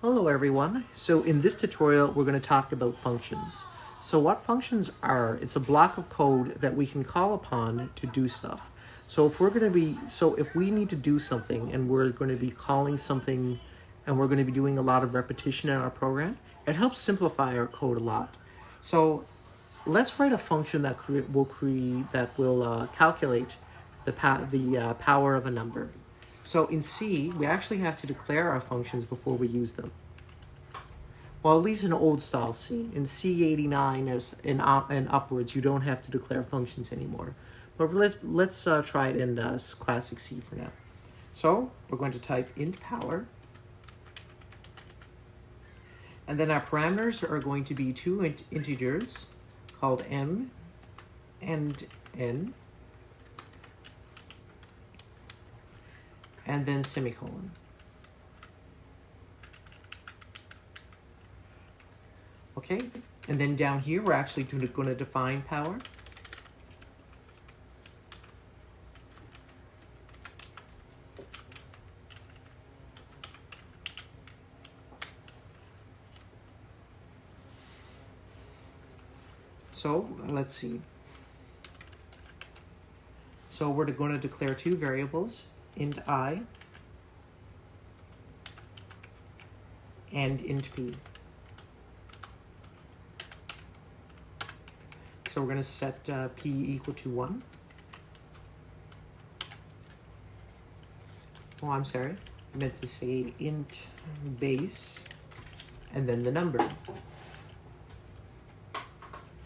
Hello everyone. So in this tutorial, we're going to talk about functions. So what functions are, it's a block of code that we can call upon to do stuff. So if we need to do something and we're going to be calling something and we're going to be doing a lot of repetition in our program, it helps simplify our code a lot. So let's write a function that will calculate the power of a number. So in C, we actually have to declare our functions before we use them. Well, at least in old style C. In C89 and upwards, you don't have to declare functions anymore. But let's try it in classic C for now. So we're going to type int power. And then our parameters are going to be two integers called m and n. And then semicolon. Okay, and then down here, we're actually going to define power. So let's see. So we're going to declare two variables, int I and int p. So we're going to set p equal to 1. Oh, I'm sorry. I meant to say int base and then the number.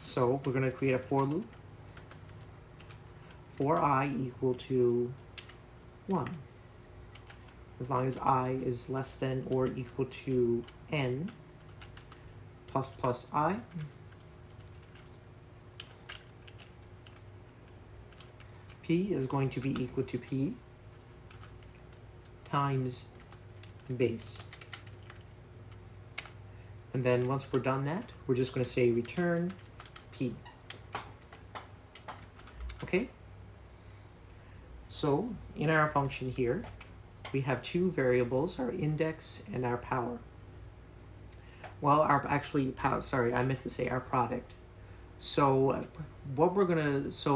So we're going to create a for loop for I equal to 1. As long as I is less than or equal to n plus I. P is going to be equal to P times base. And then once we're done that, we're just going to say return P. Okay? So in our function here, we have two variables, our index and our power. Well, I meant to say our product. So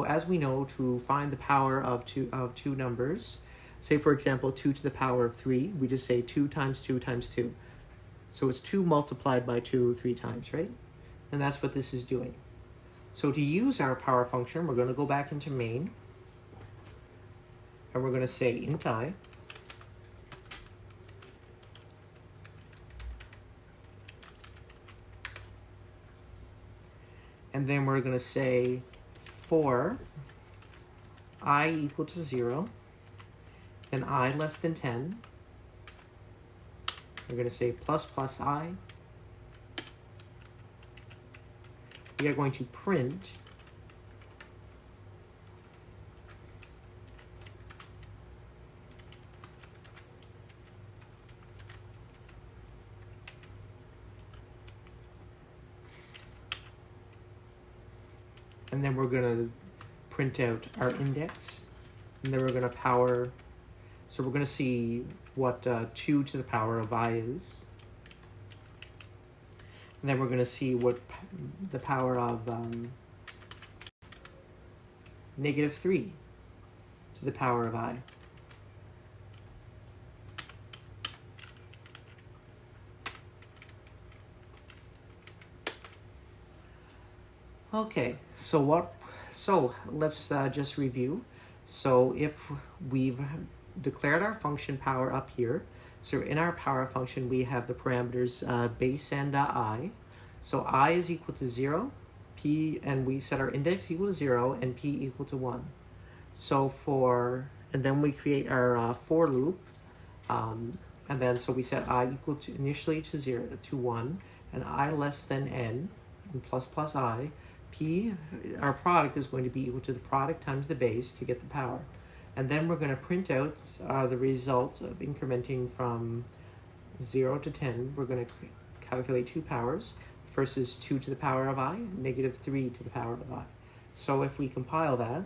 as we know, to find the power of two numbers, say for example 2 to the power of 3, we just say 2 times 2 times 2. So it's 2 multiplied by 2 3 times, right? And that's what this is doing. So to use our power function, we're going to go back into main, and we're going to say int I. And then we're going to say for I equal to 0, then I less than 10. We're going to say plus I. We are going to print and then we're going to print out our index, and then we're going to power, so we're going to see what 2 to the power of I is, and then we're going to see what the power of negative 3 to the power of I. Okay, so let's just review. So if we've declared our function power up here, so in our power function we have the parameters base and I. So I is equal to 0, p, and we set our index equal to 0 and p equal to 1. So and then we create our for loop, and then so we set I equal to initially to 1 and I less than n and plus I. P, our product is going to be equal to the product times the base to get the power. And then we're going to print out the results of incrementing from 0 to 10. We're going to calculate two powers. First is 2 to the power of I, negative 3 to the power of I. So if we compile that,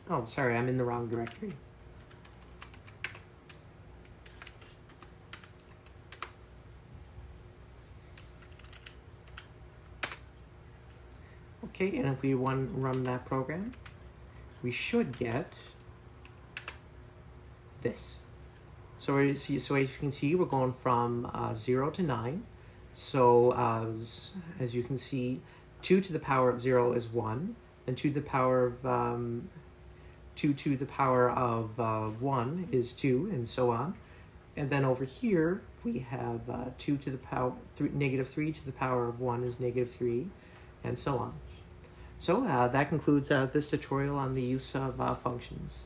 Oh, sorry, I'm in the wrong directory. Okay, and if we run that program, we should get this. So as you can see, we're going from 0 to 9. So as you can see, 2 to the power of 0 is 1, and 2 to the power of 2 to the power of 1 is 2, and so on. And then over here, we have 2 to the power, negative 3 to the power of 1 is negative 3, and so on. So that concludes this tutorial on the use of functions.